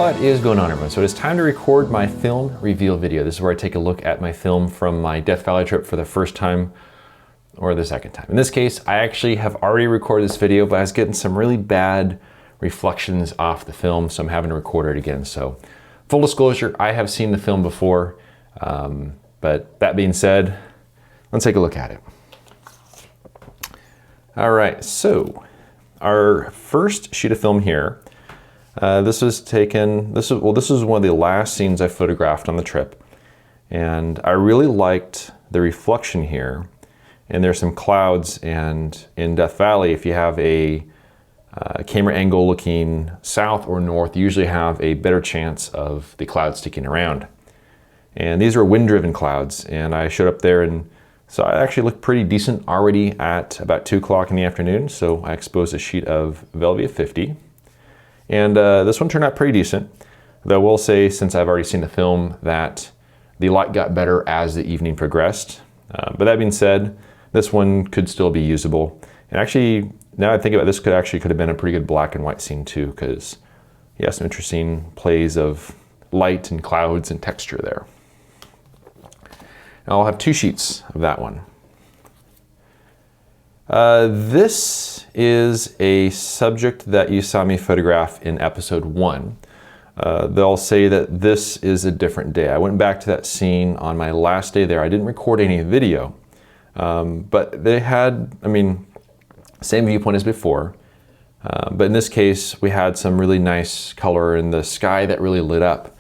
What is going on, everyone? So it is time to record my film reveal video. This is where I take a look at my film from my Death Valley trip for the first time or the second time. In this case, I actually have already recorded this video, but I was getting some really bad reflections off the film, so I'm having to record it again. So full disclosure, I have seen the film before, but that being said, let's take a look at it. All right, so our first sheet of film here. This was one of the last scenes I photographed on the trip. And I really liked the reflection here. And there's some clouds, and in Death Valley, if you have a camera angle looking south or north, you usually have a better chance of the clouds sticking around. And these are wind-driven clouds, and I showed up there and so I actually looked pretty decent already at about 2 o'clock in the afternoon. So I exposed a sheet of Velvia 50. And this one turned out pretty decent, though I will say, since I've already seen the film, that the light got better as the evening progressed. But that being said, this one could still be usable. And actually, now I think about it, this could have been a pretty good black and white scene too, because you have some interesting plays of light and clouds and texture there. I'll have 2 sheets of that one. This is a subject that you saw me photograph in episode 1. They'll say that this is a different day. I went back to that scene on my last day there. I didn't record any video, but they had, same viewpoint as before. But in this case, we had some really nice color in the sky that really lit up.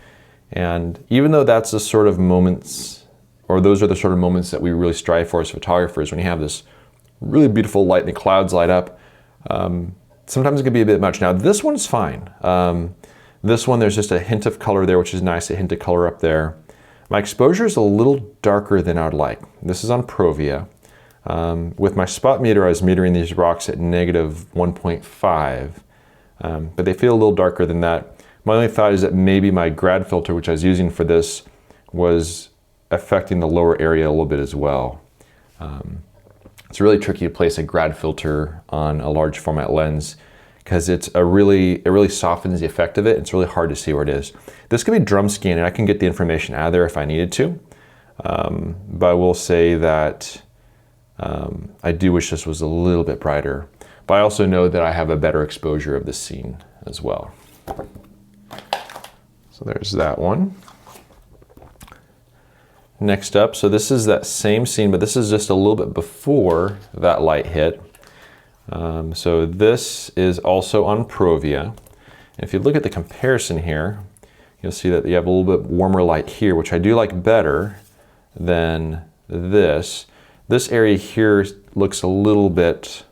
And even though that's the sort of moments, or those are the sort of moments that we really strive for as photographers, when you have this really beautiful light and the clouds light up, sometimes it can be a bit much. Now this one's fine. This one, there's just a hint of color there, which is nice, a hint of color up there. My exposure is a little darker than I would like. This is on Provia. With my spot meter, I was metering these rocks at -1.5, but they feel a little darker than that. My only thought is that maybe my grad filter, which I was using for this, was affecting the lower area a little bit as well. It's really tricky to place a grad filter on a large format lens because it really softens the effect of it. It's really hard to see where it is. This could be drum scan, and I can get the information out of there if I needed to. But I will say that I do wish this was a little bit brighter. But I also know that I have a better exposure of this scene as well. So there's that one. Next up, so this is that same scene, but this is just a little bit before that light hit. So this is also on Provia. And if you look at the comparison here, you'll see that you have a little bit warmer light here, which I do like better than this. This area here looks a little bit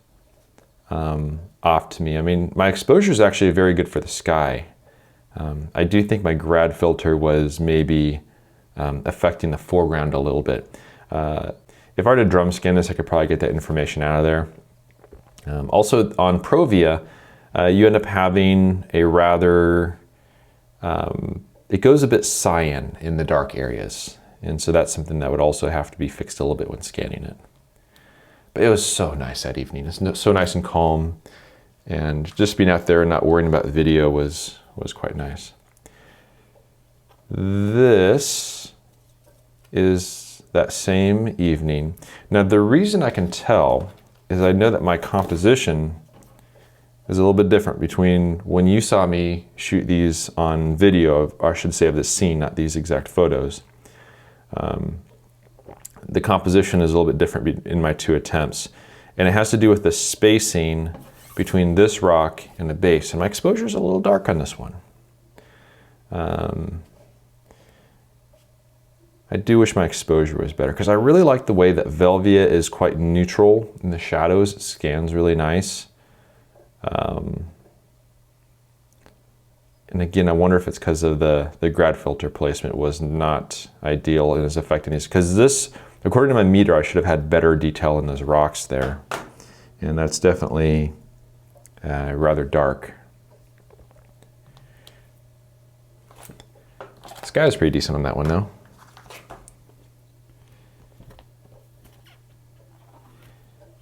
off to me. My exposure is actually very good for the sky. I do think my grad filter was maybe affecting the foreground a little bit. If I were to drum scan this, I could probably get that information out of there. Also on Provia, you end up having a rather, it goes a bit cyan in the dark areas. And so that's something that would also have to be fixed a little bit when scanning it. But it was so nice that evening. It's so nice and calm. And just being out there and not worrying about the video was quite nice. This is that same evening. Now the reason I can tell is I know that my composition is a little bit different between when you saw me shoot these on video, or I should say of this scene, not these exact photos. The composition is a little bit different in my 2 attempts. And it has to do with the spacing between this rock and the base. And my exposure is a little dark on this one. I do wish my exposure was better because I really like the way that Velvia is quite neutral in the shadows. It scans really nice. And again, I wonder if it's because of the grad filter placement was not ideal and is affecting these. Because this, according to my meter, I should have had better detail in those rocks there. And that's definitely rather dark. The sky is pretty decent on that one though.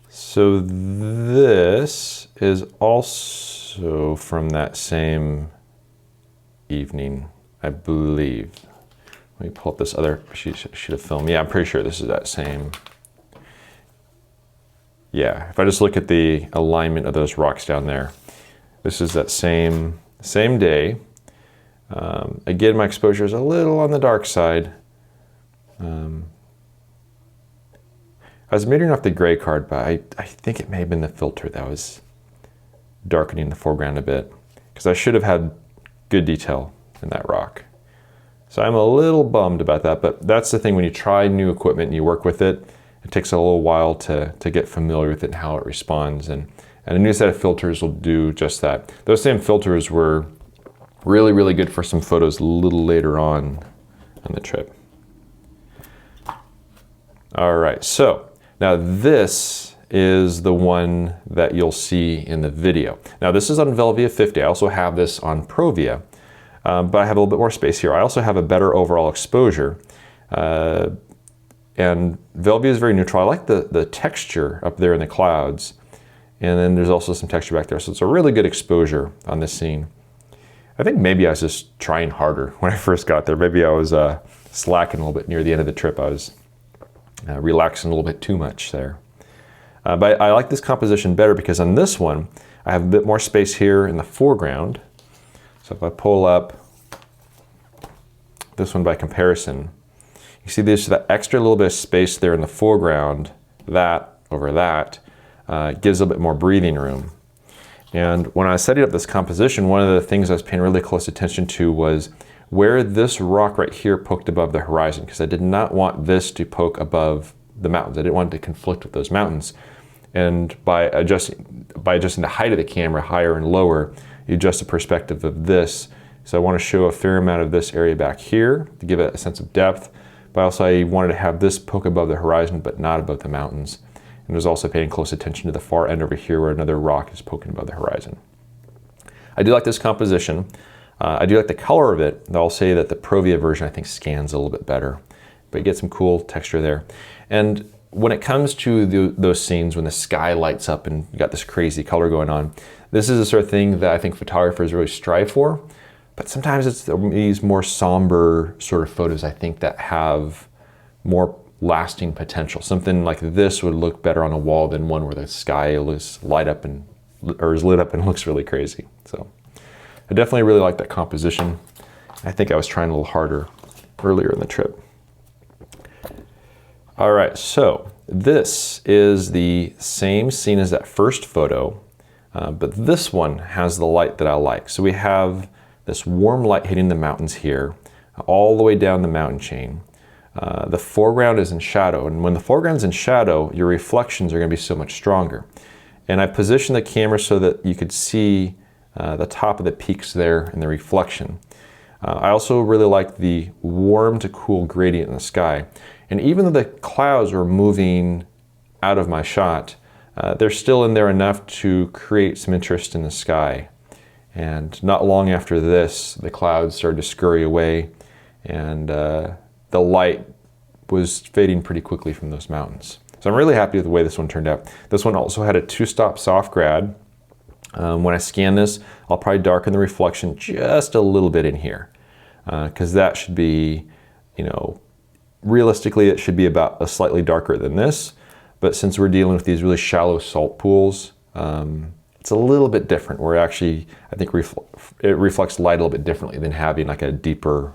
So this is also from that same evening, I believe. Let me pull up this other sheet of film. Yeah, I'm pretty sure this is that same. Yeah, if I just look at the alignment of those rocks down there, this is that same day. Again, my exposure is a little on the dark side. I was metering off the gray card, but I think it may have been the filter that was darkening the foreground a bit, because I should have had good detail in that rock. So I'm a little bummed about that, but that's the thing when you try new equipment and you work with it, it takes a little while to get familiar with it and how it responds. And a new set of filters will do just that. Those same filters were really, really good for some photos a little later on the trip. All right, so now this is the one that you'll see in the video. Now this is on Velvia 50. I also have this on Provia, but I have a little bit more space here. I also have a better overall exposure. And Velvia is very neutral. I like the texture up there in the clouds. And then there's also some texture back there. So it's a really good exposure on this scene. I think maybe I was just trying harder when I first got there. Maybe I was slacking a little bit near the end of the trip. I was relaxing a little bit too much there. But I like this composition better because on this one, I have a bit more space here in the foreground. So if I pull up this one by comparison, you see there's that extra little bit of space there in the foreground, that over that, gives a bit more breathing room. And when I was setting up this composition, one of the things I was paying really close attention to was where this rock right here poked above the horizon, because I did not want this to poke above the mountains. I didn't want it to conflict with those mountains. And by adjusting the height of the camera higher and lower, you adjust the perspective of this. So I want to show a fair amount of this area back here to give it a sense of depth. But also I wanted to have this poke above the horizon, but not above the mountains. And I was also paying close attention to the far end over here where another rock is poking above the horizon. I do like this composition. I do like the color of it. I'll say that the Provia version I think scans a little bit better, but you get some cool texture there. And when it comes to those scenes when the sky lights up and you got this crazy color going on, this is the sort of thing that I think photographers really strive for. But sometimes it's these more somber sort of photos I think that have more lasting potential. Something like this would look better on a wall than one where the sky is lit up and looks really crazy. So I definitely really like that composition. I think I was trying a little harder earlier in the trip. All right, so this is the same scene as that first photo, but this one has the light that I like. So we have this warm light hitting the mountains here, all the way down the mountain chain. The foreground is in shadow, and when the foreground's in shadow, your reflections are going to be so much stronger. And I positioned the camera so that you could see the top of the peaks there in the reflection. I also really like the warm to cool gradient in the sky. And even though the clouds were moving out of my shot, they're still in there enough to create some interest in the sky. And not long after this, the clouds started to scurry away, and the light was fading pretty quickly from those mountains. So I'm really happy with the way this one turned out. This one also had a 2-stop soft grad. When I scan this, I'll probably darken the reflection just a little bit in here, because that should be, realistically it should be about a slightly darker than this. But since we're dealing with these really shallow salt pools, it's a little bit different, where actually I think it reflects light a little bit differently than having like a deeper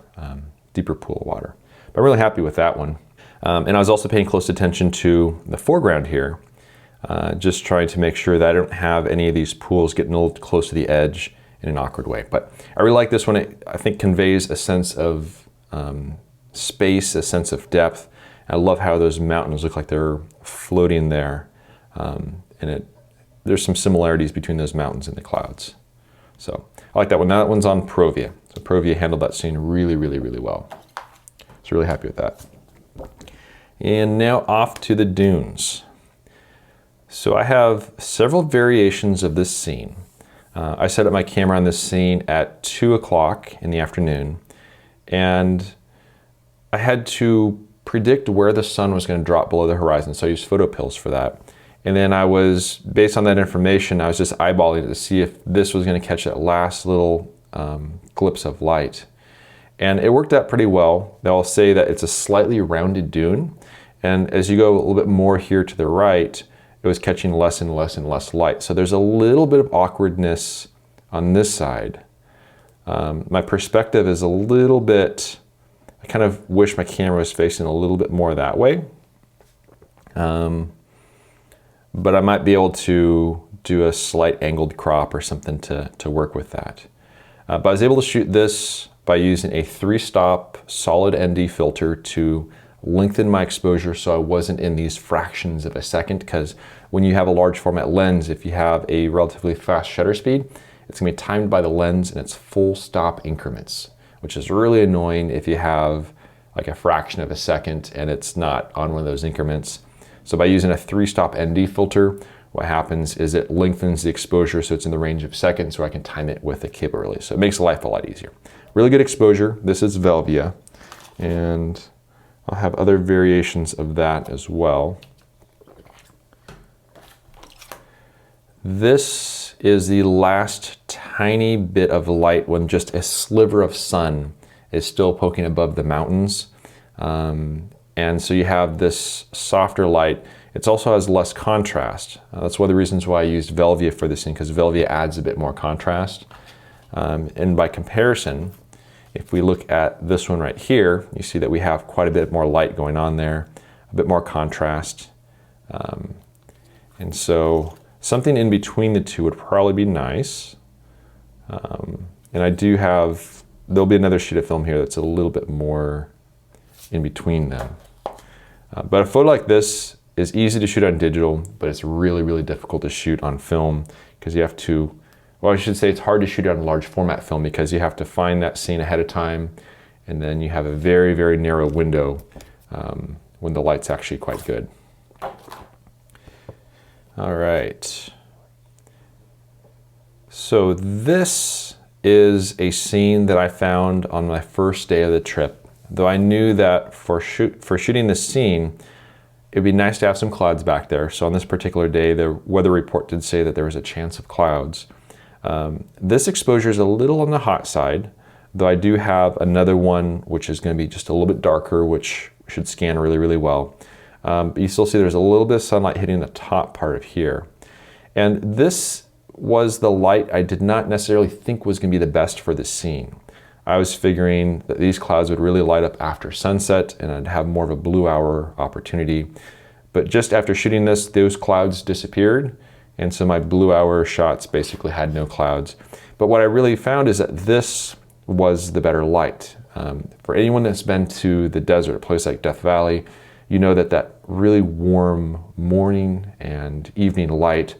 pool of water. But I'm really happy with that one. And I was also paying close attention to the foreground here, just trying to make sure that I don't have any of these pools getting a little close to the edge in an awkward way. But I really like this one. It, I think, conveys a sense of space, a sense of depth. I love how those mountains look like they're floating there. There's some similarities between those mountains and the clouds. So I like that one. Now that one's on Provia. So Provia handled that scene really, really, really well. So really happy with that. And now off to the dunes. So I have several variations of this scene. I set up my camera on this scene at 2 o'clock in the afternoon, and I had to predict where the sun was going to drop below the horizon, so I used photo pills for that. And then I was, based on that information, I was just eyeballing it to see if this was going to catch that last little glimpse of light. And it worked out pretty well. They'll say that it's a slightly rounded dune. And as you go a little bit more here to the right, it was catching less and less and less light. So there's a little bit of awkwardness on this side. My perspective is a little bit, I kind of wish my camera was facing a little bit more that way. But I might be able to do a slight angled crop or something to work with that. But I was able to shoot this by using a 3-stop solid ND filter to lengthen my exposure so I wasn't in these fractions of a second, because when you have a large format lens, if you have a relatively fast shutter speed, it's gonna be timed by the lens in its full stop increments, which is really annoying if you have like a fraction of a second and it's not on one of those increments. So by using a 3-stop ND filter, what happens is it lengthens the exposure so it's in the range of seconds, so I can time it with a cable release. So it makes life a lot easier. Really good exposure. This is Velvia, and I'll have other variations of that as well. This is the last tiny bit of light when just a sliver of sun is still poking above the mountains. And so you have this softer light. It also has less contrast. That's one of the reasons why I used Velvia for this thing, because Velvia adds a bit more contrast. And by comparison, if we look at this one right here, you see that we have quite a bit more light going on there, a bit more contrast. And so something in between the two would probably be nice. And I do have, there'll be another sheet of film here that's a little bit more in between them. But a photo like this is easy to shoot on digital, but it's really, really difficult to shoot on film because you have to, well, I should say it's hard to shoot on large format film because you have to find that scene ahead of time, and then you have a very, very narrow window when the light's actually quite good. All right. So this is a scene that I found on my first day of the trip. Though I knew that for shooting this scene, it'd be nice to have some clouds back there. So on this particular day, the weather report did say that there was a chance of clouds. This exposure is a little on the hot side, though I do have another one which is going to be just a little bit darker, which should scan really, really well. But you still see there's a little bit of sunlight hitting the top part of here. And this was the light I did not necessarily think was going to be the best for this scene. I was figuring that these clouds would really light up after sunset and I'd have more of a blue hour opportunity. But just after shooting this, those clouds disappeared. And so my blue hour shots basically had no clouds. But what I really found is that this was the better light. For anyone that's been to the desert, a place like Death Valley, you know that that really warm morning and evening light,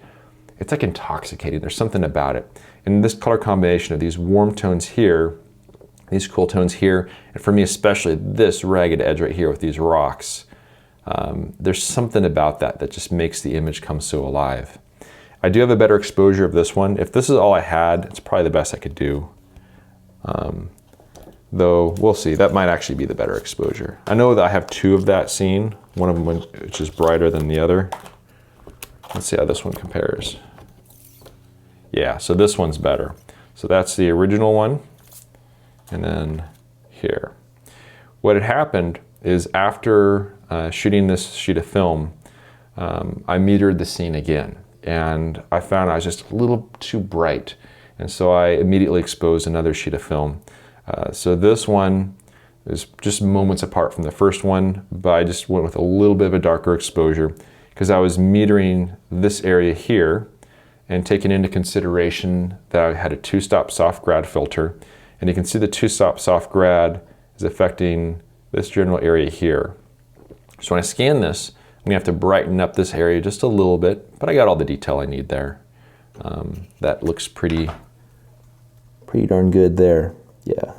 it's like intoxicating. There's something about it. And this color combination of these warm tones here, these cool tones here, and for me especially this ragged edge right here with these rocks, there's something about that that just makes the image come so alive. I do have a better exposure of this one. If this is all I had, it's probably the best I could do. Though we'll see, that might actually be the better exposure. I know that I have two of that scene, one of them which is brighter than the other. Let's see how this one compares. Yeah, so this one's better. So that's the original one. And then here. What had happened is after shooting this sheet of film, I metered the scene again. And I found I was just a little too bright. And so I immediately exposed another sheet of film. So this one is just moments apart from the first one, but I just went with a little bit of a darker exposure because I was metering this area here and taking into consideration that I had a 2-stop soft grad filter. And you can see the 2-stop soft grad is affecting this general area here. So when I scan this, I'm gonna have to brighten up this area just a little bit, but I got all the detail I need there. That looks pretty darn good there. Yeah.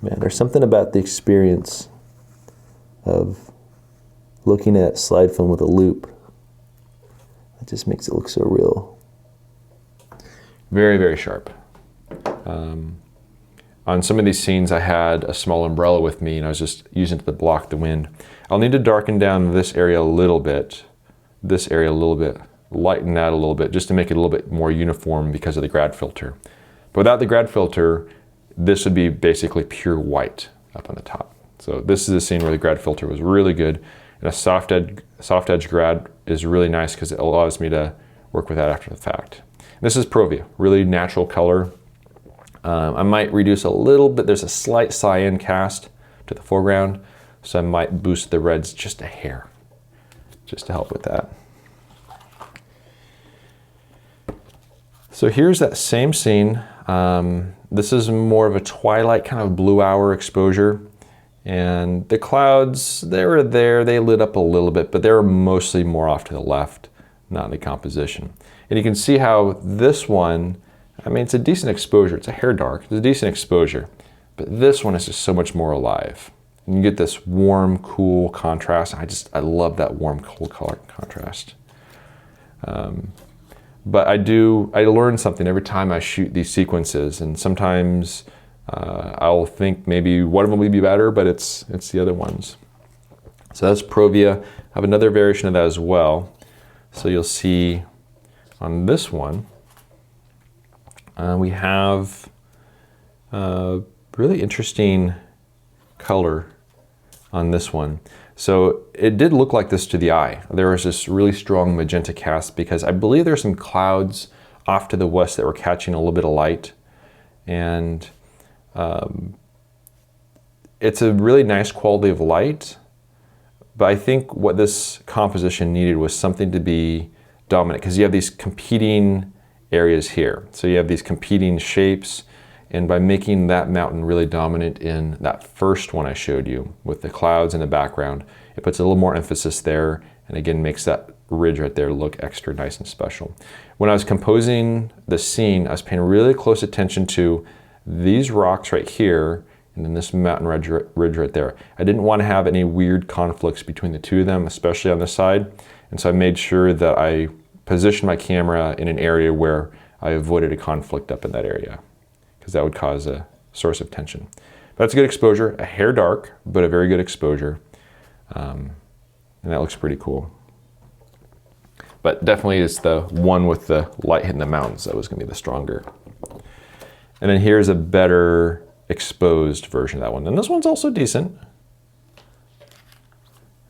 Man, there's something about the experience of looking at slide film with a loop that just makes it look so real. Very, very sharp. On some of these scenes, I had a small umbrella with me and I was just using it to block the wind. I'll need to darken down this area a little bit, this area a little bit, lighten that a little bit, just to make it a little bit more uniform because of the grad filter. But without the grad filter, this would be basically pure white up on the top. So this is a scene where the grad filter was really good, and a soft edge grad is really nice because it allows me to work with that after the fact. This is Provia, really natural color. I might reduce a little bit. There's a slight cyan cast to the foreground, so I might boost the reds just a hair, just to help with that. So here's that same scene. This is more of a twilight kind of blue hour exposure. And the clouds, they were there, they lit up a little bit, but they were mostly more off to the left, not in the composition. And you can see how this one, I mean, it's a decent exposure. It's a hair dark, it's a decent exposure. But this one is just so much more alive. And you get this warm, cool contrast. I love that warm, cool color contrast. But I learn something every time I shoot these sequences, and sometimes I'll think maybe one of them would be better, but it's the other ones. So that's Provia. I have another variation of that as well. So you'll see on this one, we have a really interesting color on this one. So it did look like this to the eye. There was this really strong magenta cast because I believe there's some clouds off to the west that were catching a little bit of light. And it's a really nice quality of light, but I think what this composition needed was something to be dominant, because you have these competing areas here. So you have these competing shapes, and by making that mountain really dominant in that first one I showed you with the clouds in the background, it puts a little more emphasis there, and again makes that ridge right there look extra nice and special. When I was composing the scene, I was paying really close attention to these rocks right here, and then this mountain ridge right there. I didn't want to have any weird conflicts between the two of them, especially on this side. And so I made sure that I positioned my camera in an area where I avoided a conflict up in that area, because that would cause a source of tension. But that's a good exposure, a hair dark, but a very good exposure. And that looks pretty cool. But definitely it's the one with the light hitting the mountains that was gonna be the stronger. And then here's a better exposed version of that one. And this one's also decent.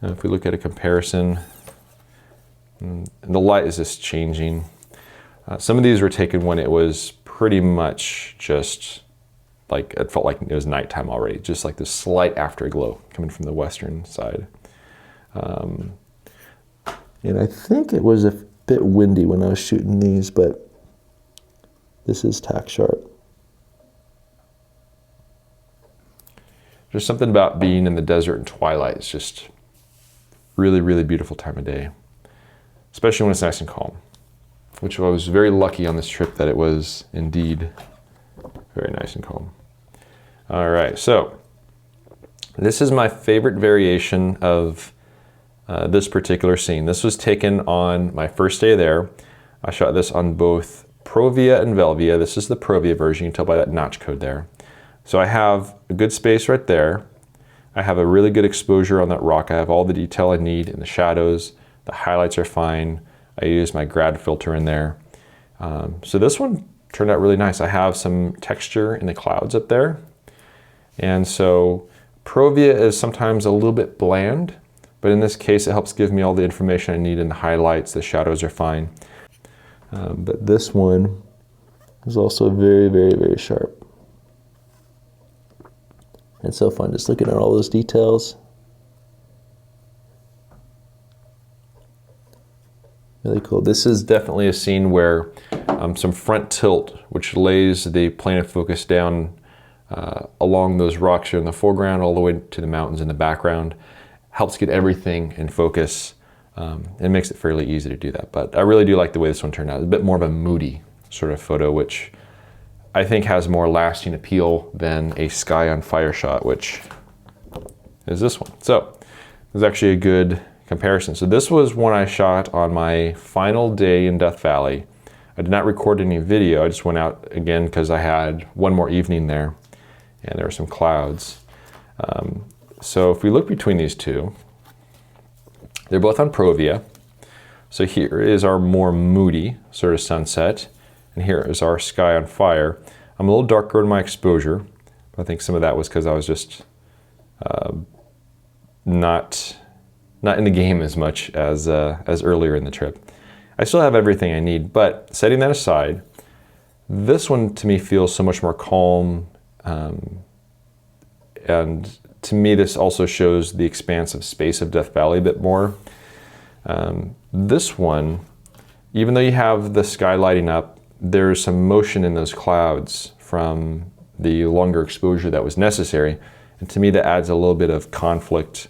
And if we look at a comparison, and the light is just changing. Some of these were taken when it was pretty much just like, it felt like it was nighttime already, just like this slight afterglow coming from the western side. And I think it was a bit windy when I was shooting these, but this is tack sharp. There's something about being in the desert in twilight. It's just really, really beautiful time of day, especially when it's nice and calm, which I was very lucky on this trip that it was indeed very nice and calm. All right, so this is my favorite variation of this particular scene. This was taken on my first day there. I shot this on both Provia and Velvia. This is the Provia version. You can tell by that notch code there. So I have a good space right there. I have a really good exposure on that rock. I have all the detail I need in the shadows. The highlights are fine. I use my grad filter in there. So this one turned out really nice. I have some texture in the clouds up there. And so Provia is sometimes a little bit bland, but in this case it helps give me all the information I need in the highlights. The shadows are fine. But this one is also very, very, very sharp. It's so fun just looking at all those details. Really cool. This is definitely a scene where some front tilt, which lays the plane of focus down along those rocks here in the foreground all the way to the mountains in the background, helps get everything in focus. It makes it fairly easy to do that. But I really do like the way this one turned out. It's a bit more of a moody sort of photo, which I think has more lasting appeal than a sky on fire shot, which is this one. So it's actually a good comparison. So this was one I shot on my final day in Death Valley. I did not record any video. I just went out again because I had one more evening there and there were some clouds. So if we look between these two, they're both on Provia. So here is our more moody sort of sunset, and here is our sky on fire. I'm a little darker in my exposure. I think some of that was because I was just not in the game as much as earlier in the trip. I still have everything I need, but setting that aside, this one to me feels so much more calm, and to me this also shows the expansive space of Death Valley a bit more. This one, even though you have the sky lighting up, there's some motion in those clouds from the longer exposure that was necessary, and to me that adds a little bit of conflict,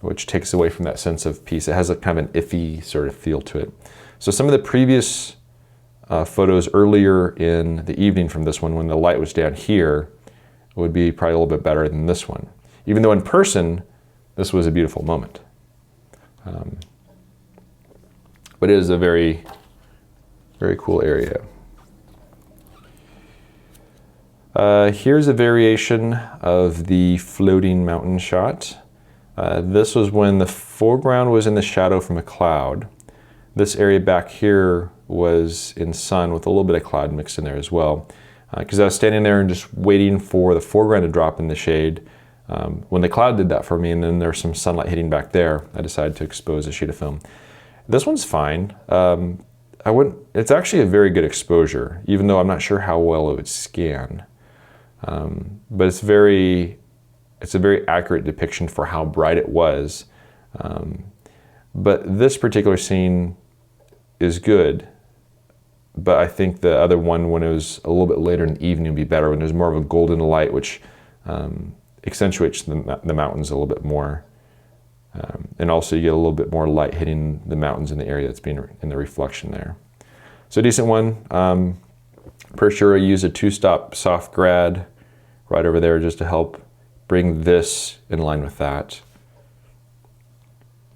which takes away from that sense of peace. It has a kind of an iffy sort of feel to it. So some of the previous photos earlier in the evening from this one, when the light was down here, would be probably a little bit better than this one. Even though in person, this was a beautiful moment. But it is a very, very cool area. Here's a variation of the floating mountain shot. This was when the foreground was in the shadow from a cloud. This area back here was in sun with a little bit of cloud mixed in there as well. Because I was standing there and just waiting for the foreground to drop in the shade. When the cloud did that for me, and then there's some sunlight hitting back there, I decided to expose a sheet of film. This one's fine. It's actually a very good exposure, even though I'm not sure how well it would scan. But it's a very accurate depiction for how bright it was. But this particular scene is good, but I think the other one, when it was a little bit later in the evening, would be better, when there's more of a golden light, which accentuates the mountains a little bit more. And also you get a little bit more light hitting the mountains in the area that's being in the reflection there. So a decent one. Pretty sure I use a 2-stop soft grad right over there just to help bring this in line with that.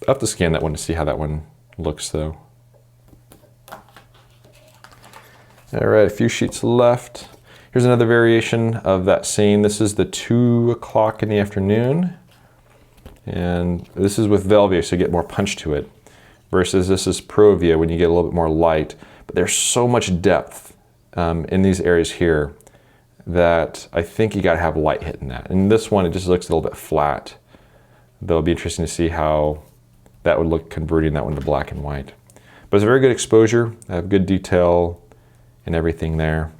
I'll have to scan that one to see how that one looks though. All right, a few sheets left. Here's another variation of that scene. This is the 2 o'clock in the afternoon. And this is with Velvia, so you get more punch to it. Versus this is Provia, when you get a little bit more light. But there's so much depth in these areas here that I think you gotta have light hitting that. And this one, it just looks a little bit flat. Though it'll be interesting to see how that would look converting that one to black and white. But it's a very good exposure. I have good detail and everything there.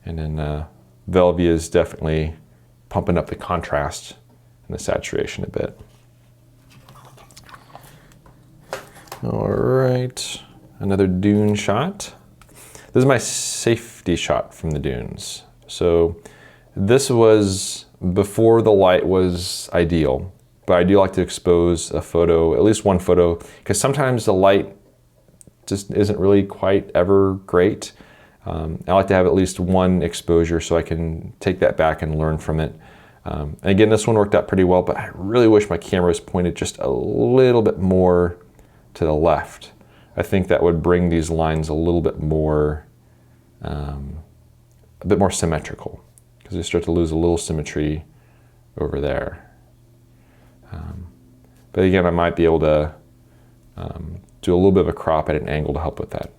And then Velvia is definitely pumping up the contrast and the saturation a bit. All right, another dune shot. This is my safety shot from the dunes. So this was before the light was ideal, but I do like to expose a photo, at least one photo, because sometimes the light just isn't really quite ever great. I like to have at least one exposure so I can take that back and learn from it. And again, this one worked out pretty well, but I really wish my camera was pointed just a little bit more to the left. I think that would bring these lines a little bit more symmetrical, because you start to lose a little symmetry over there. But again, I might be able to do a little bit of a crop at an angle to help with that.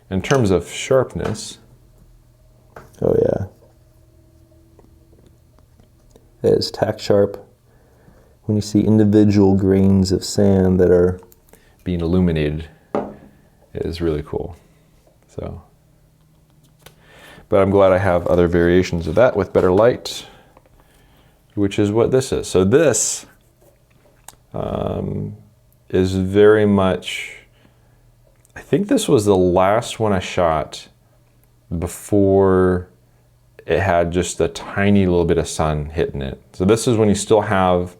In terms of sharpness, oh yeah, that is tack sharp. When you see individual grains of sand that are being illuminated, it is really cool. So, but I'm glad I have other variations of that with better light, which is what this is. So this is very much, I think this was the last one I shot before it had just a tiny little bit of sun hitting it. So this is when you still have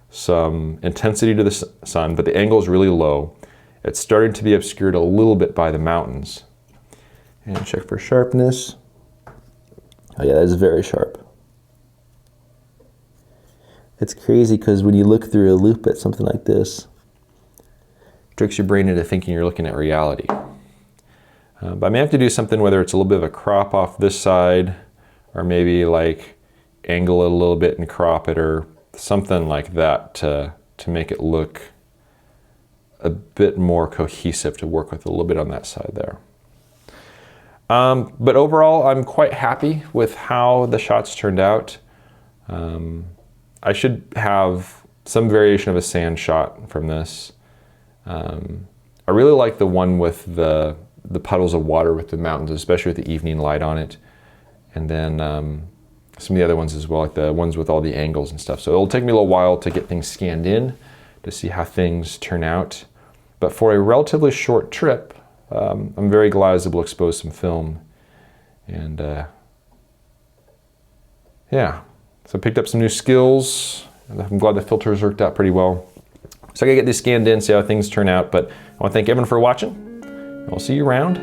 some intensity to the sun, but the angle is really low. It's starting to be obscured a little bit by the mountains. And check for sharpness. Oh yeah, that is very sharp. It's crazy because when you look through a loop at something like this, it tricks your brain into thinking you're looking at reality. But I may have to do something, whether it's a little bit of a crop off this side, or maybe like angle it a little bit and crop it, or something like that to make it look a bit more cohesive, to work with a little bit on that side there. But overall, I'm quite happy with how the shots turned out. I should have some variation of a sand shot from this. I really like the one with the puddles of water with the mountains, especially with the evening light on it. And then some of the other ones as well, like the ones with all the angles and stuff. So it'll take me a little while to get things scanned in to see how things turn out. But for a relatively short trip, I'm very glad I was able to expose some film. And yeah, so I picked up some new skills. And I'm glad the filters worked out pretty well. So I gotta get these scanned in, see how things turn out. But I wanna thank everyone for watching. And we'll see you around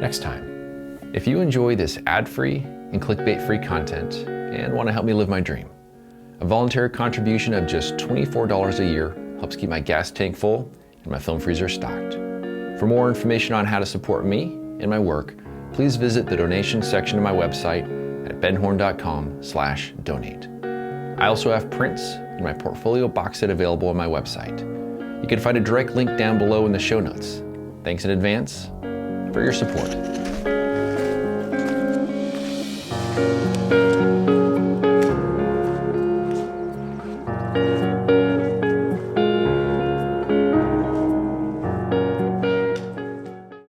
next time. If you enjoy this ad-free and clickbait-free content and wanna help me live my dream, a voluntary contribution of just $24 a year helps keep my gas tank full and my film freezer stocked. For more information on how to support me and my work, please visit the donation section of my website at benhorn.com/donate. I also have prints and my portfolio box set available on my website. You can find a direct link down below in the show notes. Thanks in advance for your support.